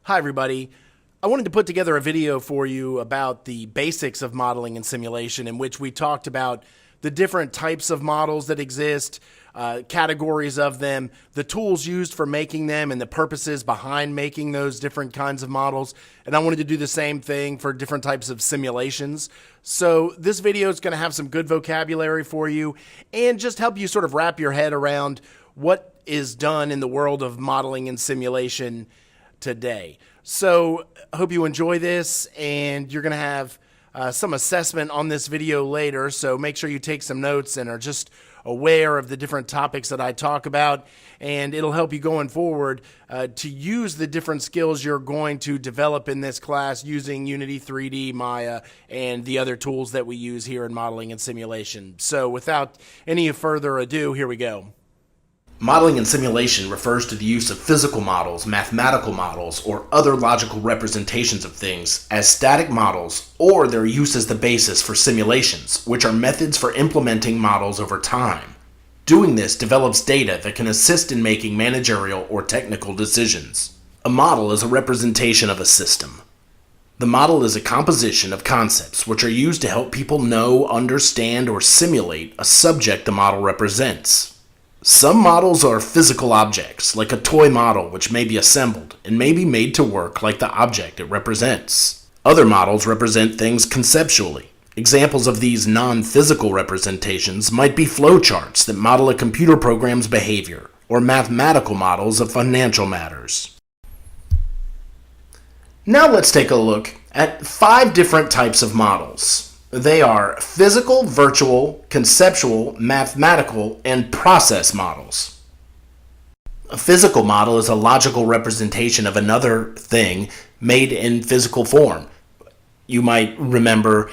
Hi everybody. I wanted to put together a video for you about the basics of modeling and simulation, in which we talked about the different types of models that exist, categories of them, the tools used for making them, and the purposes behind making those different kinds of models. And I wanted to do the same thing for different types of simulations. So this video is going to have some good vocabulary for you and just help you sort of wrap your head around what is done in the world of modeling and simulation today. So I hope you enjoy this, and you're going to have some assessment on this video later, so make sure you take some notes and are just aware of the different topics that I talk about, and it'll help you going forward to use the different skills you're going to develop in this class using Unity 3D, Maya, and the other tools that we use here in modeling and simulation. So without any further ado, here we go. Modeling and simulation refers to the use of physical models, mathematical models, or other logical representations of things as static models, or their use as the basis for simulations, which are methods for implementing models over time. Doing this develops data that can assist in making managerial or technical decisions. A model is a representation of a system. The model is a composition of concepts which are used to help people know, understand, or simulate a subject the model represents. Some models are physical objects, like a toy model which may be assembled and may be made to work like the object it represents. Other models represent things conceptually. Examples of these non-physical representations might be flowcharts that model a computer program's behavior, or mathematical models of financial matters. Now let's take a look at 5 different types of models. They are physical, virtual, conceptual, mathematical, and process models. A physical model is a logical representation of another thing made in physical form. You might remember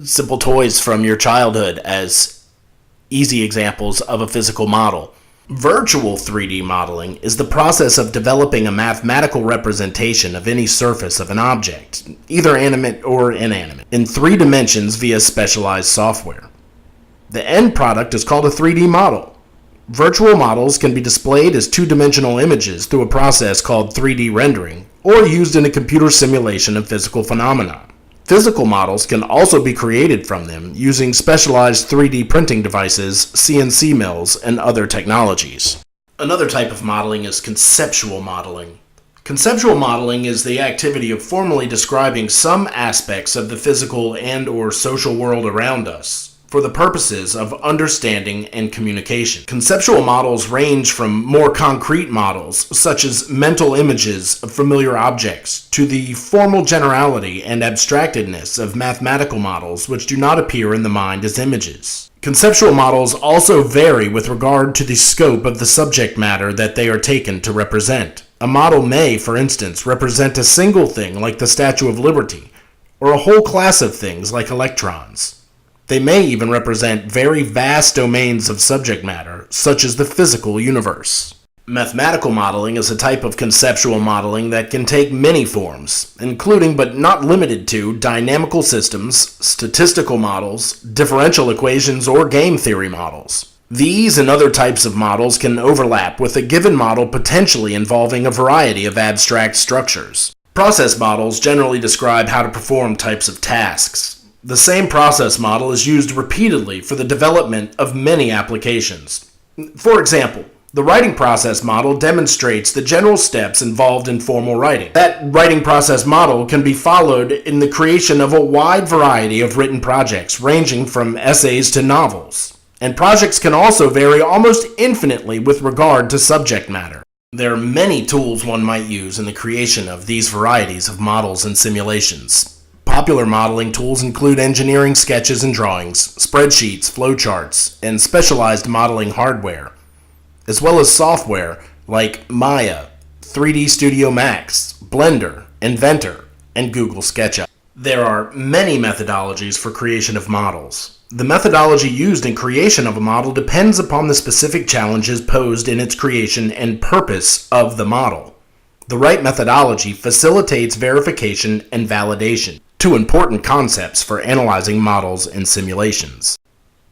simple toys from your childhood as easy examples of a physical model. Virtual 3D modeling is the process of developing a mathematical representation of any surface of an object, either animate or inanimate, in 3 dimensions via specialized software. The end product is called a 3D model. Virtual models can be displayed as 2-dimensional images through a process called 3D rendering, or used in a computer simulation of physical phenomena. Physical models can also be created from them using specialized 3D printing devices, CNC mills, and other technologies. Another type of modeling is conceptual modeling. Conceptual modeling is the activity of formally describing some aspects of the physical and/or social world around us for the purposes of understanding and communication. Conceptual models range from more concrete models, such as mental images of familiar objects, to the formal generality and abstractedness of mathematical models which do not appear in the mind as images. Conceptual models also vary with regard to the scope of the subject matter that they are taken to represent. A model may, for instance, represent a single thing like the Statue of Liberty, or a whole class of things like electrons. They may even represent very vast domains of subject matter, such as the physical universe. Mathematical modeling is a type of conceptual modeling that can take many forms, including but not limited to dynamical systems, statistical models, differential equations, or game theory models. These and other types of models can overlap with a given model potentially involving a variety of abstract structures. Process models generally describe how to perform types of tasks. The same process model is used repeatedly for the development of many applications. For example, the writing process model demonstrates the general steps involved in formal writing. That writing process model can be followed in the creation of a wide variety of written projects, ranging from essays to novels. And projects can also vary almost infinitely with regard to subject matter. There are many tools one might use in the creation of these varieties of models and simulations. Popular modeling tools include engineering sketches and drawings, spreadsheets, flowcharts, and specialized modeling hardware, as well as software like Maya, 3D Studio Max, Blender, Inventor, and Google SketchUp. There are many methodologies for creation of models. The methodology used in creation of a model depends upon the specific challenges posed in its creation and purpose of the model. The right methodology facilitates verification and validation, 2 important concepts for analyzing models and simulations.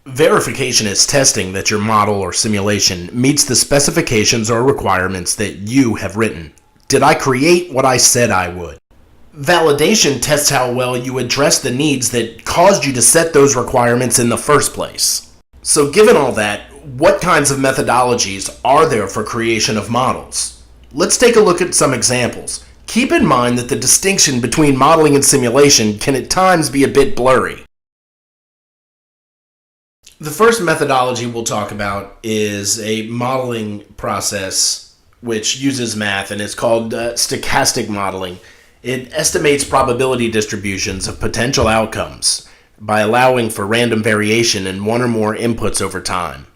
Verification is testing that your model or simulation meets the specifications or requirements that you have written. Did I create what I said I would? Validation tests how well you address the needs that caused you to set those requirements in the first place. So given all that, what kinds of methodologies are there for creation of models? Let's take a look at some examples. Keep in mind that the distinction between modeling and simulation can at times be a bit blurry. The first methodology we'll talk about is a modeling process which uses math, and it's called stochastic modeling. It estimates probability distributions of potential outcomes by allowing for random variation in one or more inputs over time.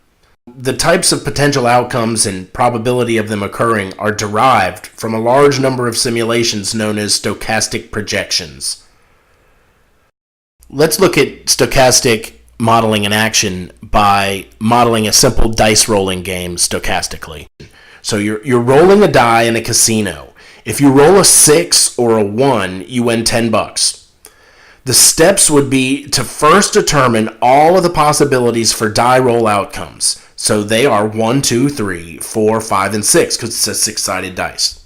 The types of potential outcomes and probability of them occurring are derived from a large number of simulations known as stochastic projections. Let's look at stochastic modeling in action by modeling a simple dice rolling game stochastically. So you're rolling a die in a casino. If you roll a 6 or a 1, you win $10. The steps would be to first determine all of the possibilities for die roll outcomes. So they are 1, 2, 3, 4, 5, and 6 because it's a six-sided dice.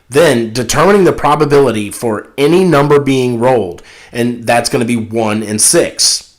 Then determining the probability for any number being rolled, and that's going to be 1 and 6.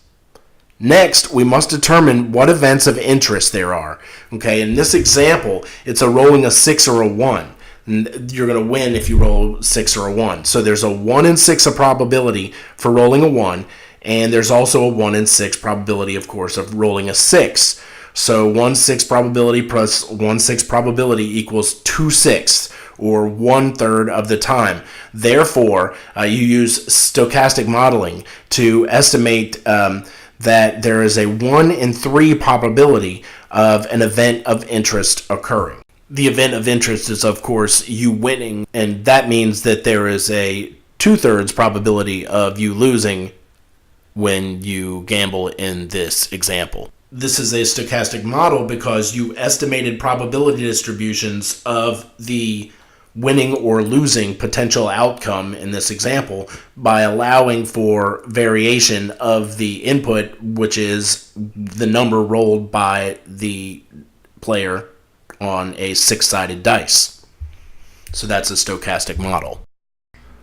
Next, we must determine what events of interest there are. Okay, in this example, it's a rolling a 6 or a 1. You're going to win if you roll 6 or a 1. So there's a 1 in 6 of probability for rolling a 1, and there's also a 1 in 6 probability, of course, of rolling a 6. So 1/6 probability plus 1/6 probability equals 2/6, or 1/3 of the time. Therefore, you use stochastic modeling to estimate that there is a 1 in 3 probability of an event of interest occurring. The event of interest is, of course, you winning, and that means that there is a 2/3 probability of you losing when you gamble in this example. This is a stochastic model because you estimated probability distributions of the winning or losing potential outcome in this example by allowing for variation of the input, which is the number rolled by the player on a six-sided dice. So that's a stochastic model.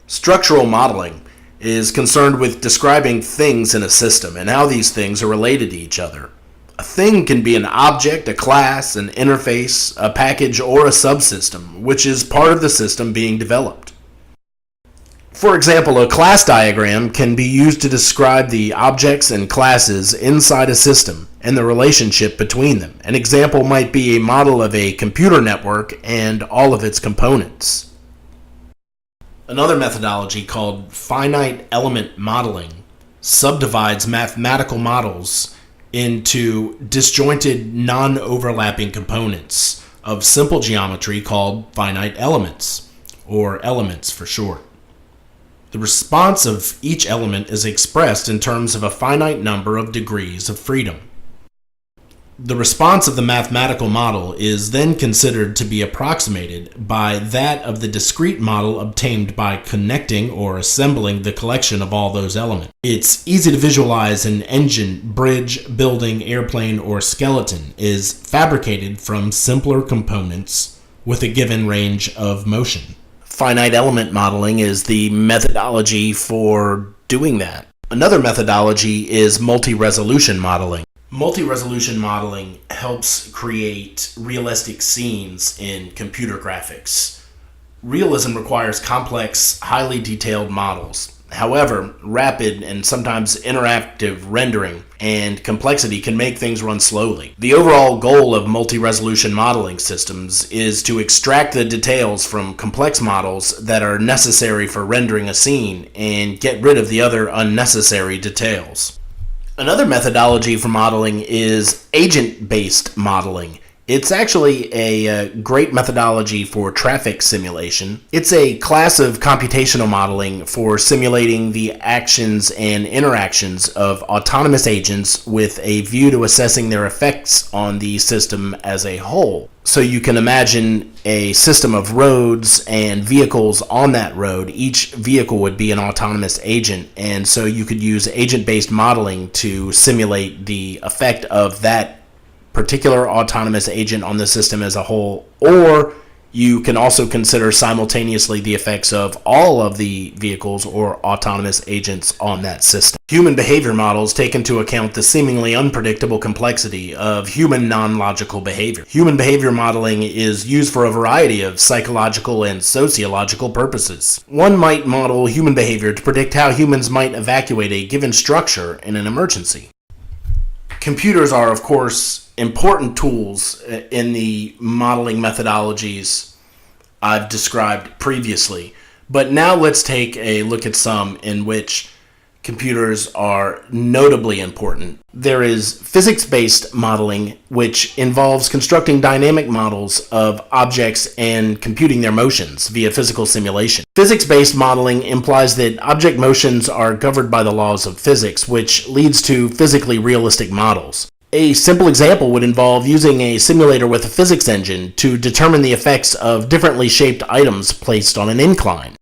Structural modeling is concerned with describing things in a system and how these things are related to each other. A thing can be an object, a class, an interface, a package, or a subsystem, which is part of the system being developed. For example, a class diagram can be used to describe the objects and classes inside a system and the relationship between them. An example might be a model of a computer network and all of its components. Another methodology called finite element modeling subdivides mathematical models into disjointed, non-overlapping components of simple geometry called finite elements, or elements for short. The response of each element is expressed in terms of a finite number of degrees of freedom. The response of the mathematical model is then considered to be approximated by that of the discrete model obtained by connecting or assembling the collection of all those elements. It's easy to visualize an engine, bridge, building, airplane, or skeleton is fabricated from simpler components with a given range of motion. Finite element modeling is the methodology for doing that. Another methodology is multi-resolution modeling. Multi-resolution modeling helps create realistic scenes in computer graphics. Realism requires complex, highly detailed models. However, rapid and sometimes interactive rendering and complexity can make things run slowly. The overall goal of multi-resolution modeling systems is to extract the details from complex models that are necessary for rendering a scene and get rid of the other unnecessary details. Another methodology for modeling is agent-based modeling. It's actually a great methodology for traffic simulation. It's a class of computational modeling for simulating the actions and interactions of autonomous agents with a view to assessing their effects on the system as a whole. So you can imagine a system of roads and vehicles on that road. Each vehicle would be an autonomous agent, and so you could use agent-based modeling to simulate the effect of that particular autonomous agent on the system as a whole, or You can also consider simultaneously the effects of all of the vehicles or autonomous agents on that system. Human behavior models take into account the seemingly unpredictable complexity of human non-logical behavior. Human behavior modeling is used for a variety of psychological and sociological purposes. One might model human behavior to predict how humans might evacuate a given structure in an emergency. Computers are, of course, important tools in the modeling methodologies I've described previously. But now let's take a look at some in which computers are notably important. There is physics-based modeling, which involves constructing dynamic models of objects and computing their motions via physical simulation. Physics-based modeling implies that object motions are governed by the laws of physics, which leads to physically realistic models. A simple example would involve using a simulator with a physics engine to determine the effects of differently shaped items placed on an incline.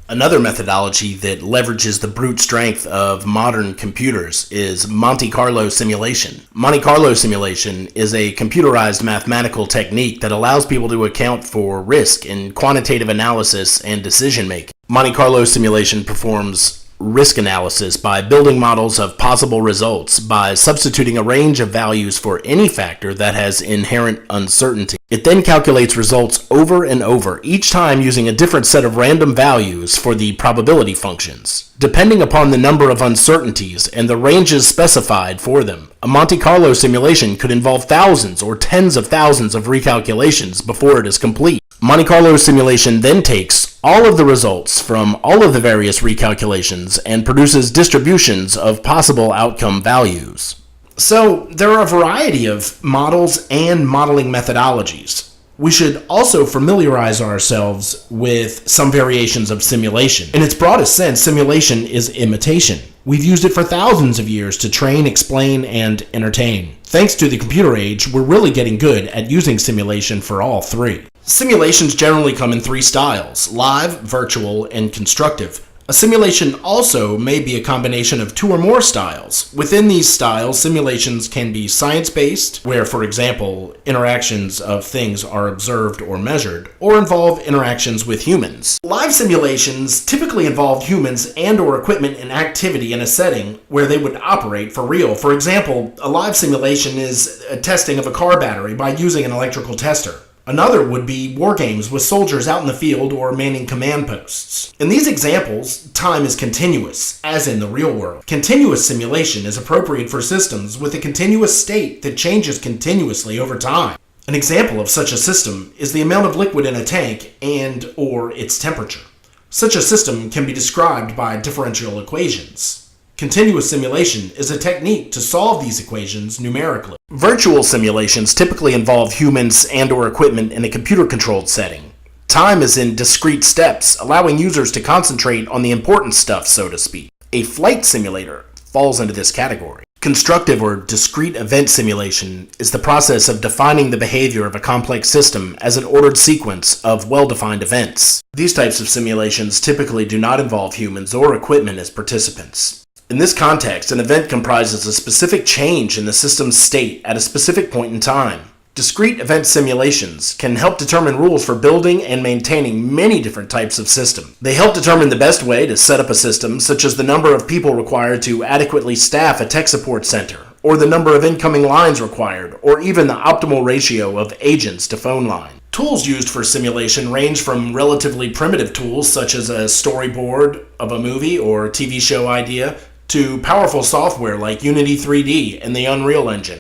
Another methodology that leverages the brute strength of modern computers is Monte Carlo simulation. Monte Carlo simulation is a computerized mathematical technique that allows people to account for risk in quantitative analysis and decision making. Monte Carlo simulation performs risk analysis by building models of possible results by substituting a range of values for any factor that has inherent uncertainty. It then calculates results over and over, each time using a different set of random values for the probability functions. Depending upon the number of uncertainties and the ranges specified for them, a Monte Carlo simulation could involve thousands or tens of thousands of recalculations before it is complete. Monte Carlo simulation then takes all of the results from all of the various recalculations and produces distributions of possible outcome values. So, there are a variety of models and modeling methodologies. We should also familiarize ourselves with some variations of simulation. In its broadest sense, simulation is imitation. We've used it for thousands of years to train, explain, and entertain. Thanks to the computer age, we're really getting good at using simulation for all three. Simulations generally come in three styles: live, virtual, and constructive. A simulation also may be a combination of two or more styles. Within these styles, simulations can be science-based, where, for example, interactions of things are observed or measured, or involve interactions with humans. Live simulations typically involve humans and/or equipment and activity in a setting where they would operate for real. For example, a live simulation is a testing of a car battery by using an electrical tester. Another would be war games with soldiers out in the field or manning command posts. In these examples, time is continuous, as in the real world. Continuous simulation is appropriate for systems with a continuous state that changes continuously over time. An example of such a system is the amount of liquid in a tank and/or its temperature. Such a system can be described by differential equations. Continuous simulation is a technique to solve these equations numerically. Virtual simulations typically involve humans and/or equipment in a computer-controlled setting. Time is in discrete steps, allowing users to concentrate on the important stuff, so to speak. A flight simulator falls into this category. Constructive or discrete event simulation is the process of defining the behavior of a complex system as an ordered sequence of well-defined events. These types of simulations typically do not involve humans or equipment as participants. In this context, an event comprises a specific change in the system's state at a specific point in time. Discrete event simulations can help determine rules for building and maintaining many different types of systems. They help determine the best way to set up a system, such as the number of people required to adequately staff a tech support center, or the number of incoming lines required, or even the optimal ratio of agents to phone line. Tools used for simulation range from relatively primitive tools, such as a storyboard of a movie or TV show idea, to powerful software like Unity 3D and the Unreal Engine.